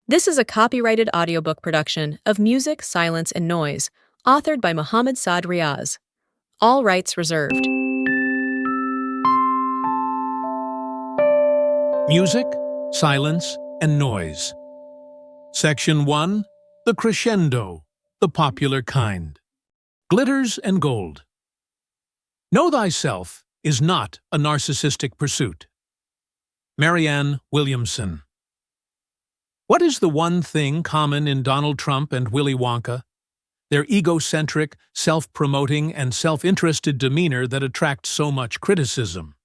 This is a copyrighted audiobook production of Music, Silence, and Noise, authored by Mohammed Saad Riaz. All rights reserved. Music, Silence, and Noise. Section 1. The Crescendo, the popular kind. Glitters and gold. Know thyself is not a narcissistic pursuit. Marianne Williamson. What is the one thing common in Donald Trump and Willy Wonka? Their egocentric, self-promoting, and self-interested demeanor that attracts so much criticism.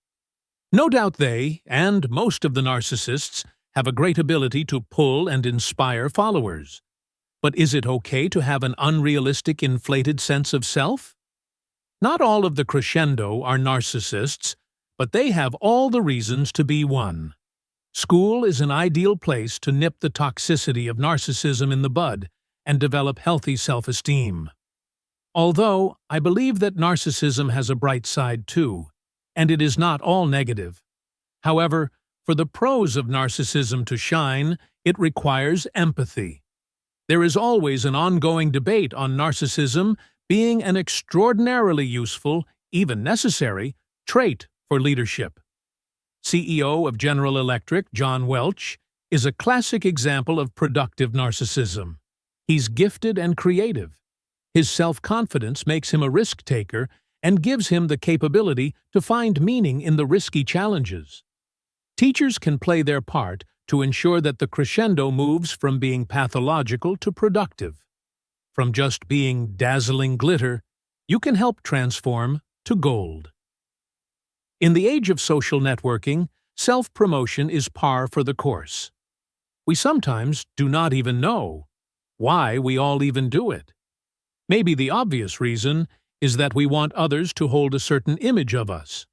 No doubt they, and most of the narcissists, have a great ability to pull and inspire followers. But is it okay to have an unrealistic, inflated sense of self? Not all of the Crescendo are narcissists, but they have all the reasons to be one. School is an ideal place to nip the toxicity of narcissism in the bud and develop healthy self-esteem. Although, I believe that narcissism has a bright side too, and it is not all negative. However, for the pros of narcissism to shine, it requires empathy. There is always an ongoing debate on narcissism being an extraordinarily useful, even necessary, trait for leadership. CEO of General Electric, John Welch, is a classic example of productive narcissism. He's gifted and creative. His self-confidence makes him a risk-taker and gives him the capability to find meaning in the risky challenges. Teachers can play their part to ensure that the crescendo moves from being pathological to productive. From just being dazzling glitter, you can help transform to gold. In the age of social networking, self-promotion is par for the course. We sometimes do not even know why we all even do it. Maybe the obvious reason is that we want others to hold a certain image of us.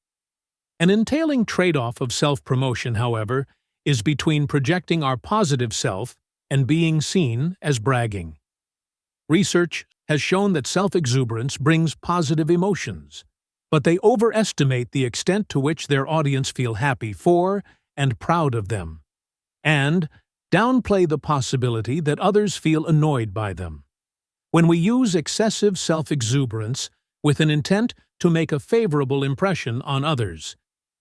An entailing trade-off of self-promotion, however, is between projecting our positive self and being seen as bragging. Research has shown that self-exuberance brings positive emotions, but they overestimate the extent to which their audience feel happy for and proud of them, and downplay the possibility that others feel annoyed by them. When we use excessive self-exuberance with an intent to make a favorable impression on others,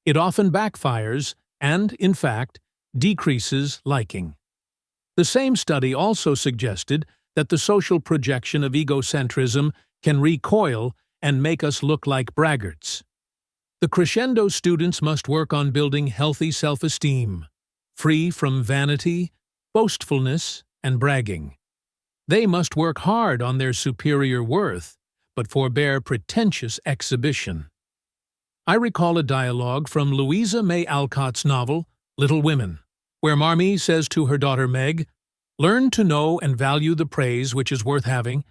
it often backfires and, in fact, decreases liking. The same study also suggested that the social projection of egocentrism can recoil and make us look like braggarts. The Crescendo students must work on building healthy self-esteem, free from vanity, boastfulness, and bragging. They must work hard on their superior worth, but forbear pretentious exhibition. I recall a dialogue from Louisa May Alcott's novel, Little Women, where Marmee says to her daughter Meg, "Learn to know and value the praise which is worth having,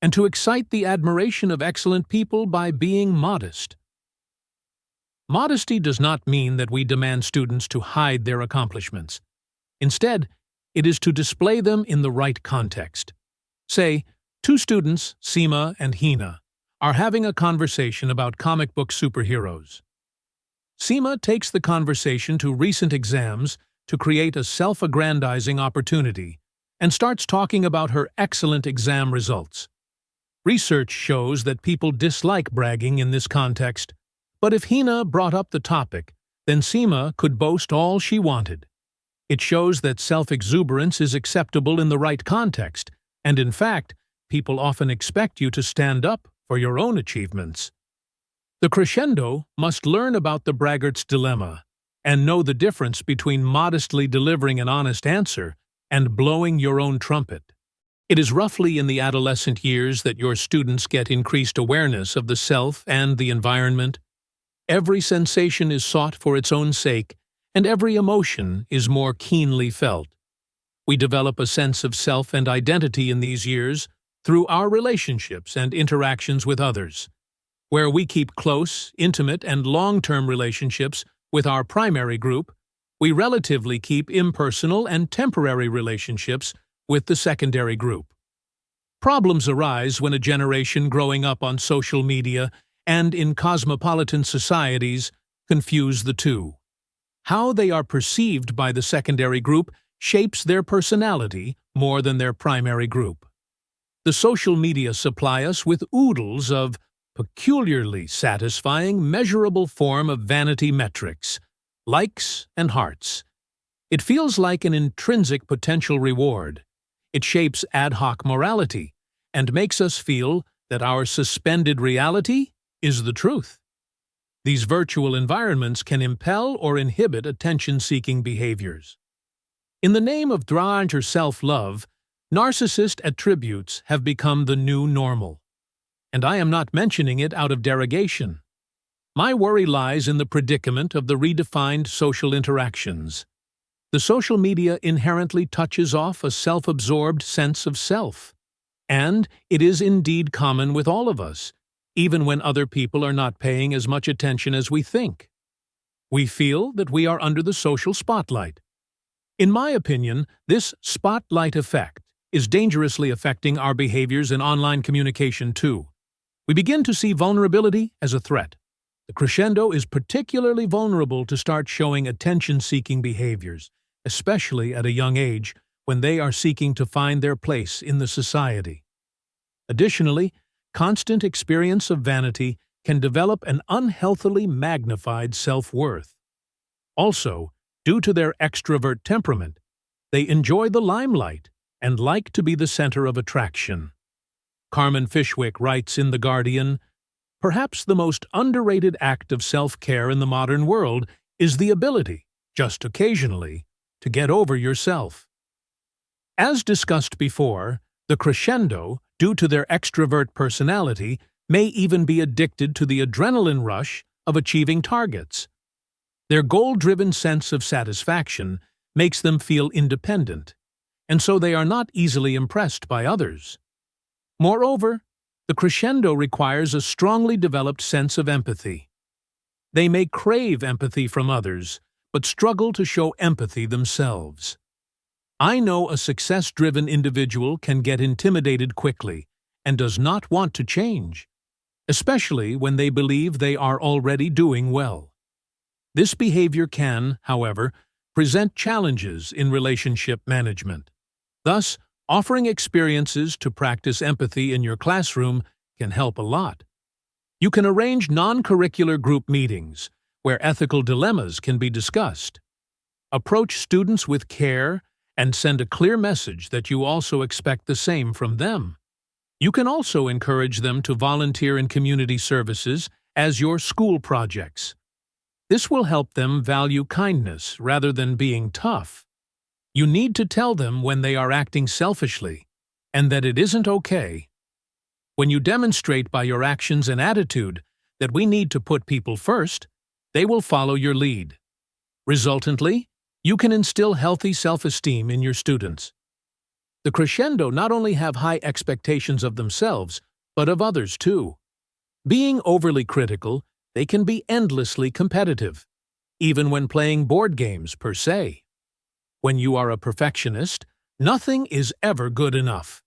and to excite the admiration of excellent people by being modest." Modesty does not mean that we demand students to hide their accomplishments. Instead, it is to display them in the right context. Say, two students, Seema and Hina, are having a conversation about comic book superheroes. Seema takes the conversation to recent exams to create a self-aggrandizing opportunity and starts talking about her excellent exam results. Research shows that people dislike bragging in this context, but if Hina brought up the topic, then Seema could boast all she wanted. It shows that self-exuberance is acceptable in the right context, and in fact, people often expect you to stand up for your own achievements. The Crescendo must learn about the braggart's dilemma and know the difference between modestly delivering an honest answer and blowing your own trumpet. It is roughly in the adolescent years that your students get increased awareness of the self and the environment. Every sensation is sought for its own sake, and every emotion is more keenly felt. We develop a sense of self and identity in these years through our relationships and interactions with others. Where we keep close, intimate, and long-term relationships with our primary group, we relatively keep impersonal and temporary relationships with the secondary group. Problems arise when a generation growing up on social media and in cosmopolitan societies confuse the two. How they are perceived by the secondary group shapes their personality more than their primary group. The social media supply us with oodles of peculiarly satisfying, measurable form of vanity metrics, likes and hearts. It feels like an intrinsic potential reward. It shapes ad hoc morality and makes us feel that our suspended reality is the truth. These virtual environments can impel or inhibit attention-seeking behaviors. In the name of drive or self-love, narcissist attributes have become the new normal. And I am not mentioning it out of derogation. My worry lies in the predicament of the redefined social interactions. The social media inherently touches off a self-absorbed sense of self. And it is indeed common with all of us, even when other people are not paying as much attention as we think. We feel that we are under the social spotlight. In my opinion, this spotlight effect is dangerously affecting our behaviors in online communication too. We begin to see vulnerability as a threat. The crescendo is particularly vulnerable to start showing attention-seeking behaviors, especially at a young age when they are seeking to find their place in the society. Additionally, constant experience of vanity can develop an unhealthily magnified self-worth. Also, due to their extrovert temperament, they enjoy the limelight and like to be the center of attraction. Carmen Fishwick writes in The Guardian, "Perhaps the most underrated act of self-care in the modern world is the ability, just occasionally, to get over yourself." As discussed before, the crescendo, due to their extrovert personality, may even be addicted to the adrenaline rush of achieving targets. Their goal-driven sense of satisfaction makes them feel independent, and so they are not easily impressed by others. Moreover, the crescendo requires a strongly developed sense of empathy. They may crave empathy from others, but struggle to show empathy themselves. I know a success-driven individual can get intimidated quickly and does not want to change, especially when they believe they are already doing well. This behavior can, however, present challenges in relationship management. Thus, offering experiences to practice empathy in your classroom can help a lot. You can arrange non-curricular group meetings where ethical dilemmas can be discussed. Approach students with care and send a clear message that you also expect the same from them. You can also encourage them to volunteer in community services as your school projects. This will help them value kindness rather than being tough. You need to tell them when they are acting selfishly, and that it isn't okay. When you demonstrate by your actions and attitude that we need to put people first, they will follow your lead. Resultantly, you can instill healthy self-esteem in your students. The crescendo not only have high expectations of themselves, but of others too. Being overly critical, they can be endlessly competitive, even when playing board games per se. When you are a perfectionist, nothing is ever good enough.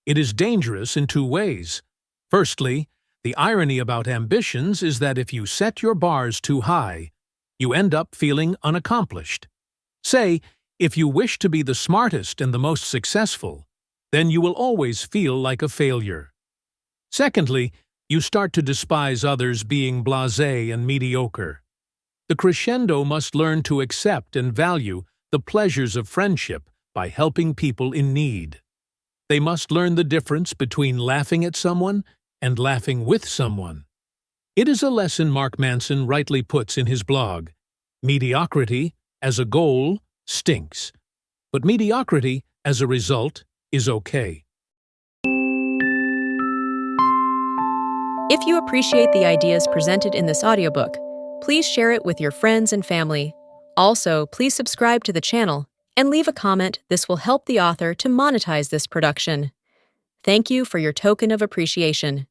It is dangerous in two ways. Firstly, the irony about ambitions is that if you set your bars too high, you end up feeling unaccomplished. Say, if you wish to be the smartest and the most successful, then you will always feel like a failure. Secondly, you start to despise others being blasé and mediocre. The crescendo must learn to accept and value the pleasures of friendship by helping people in need. They must learn the difference between laughing at someone and laughing with someone. It is a lesson Mark Manson rightly puts in his blog. Mediocrity, as a goal, stinks, but mediocrity, as a result, is okay. If you appreciate the ideas presented in this audiobook, please share it with your friends and family. Also, please subscribe to the channel and leave a comment. This will help the author to monetize this production. Thank you for your token of appreciation.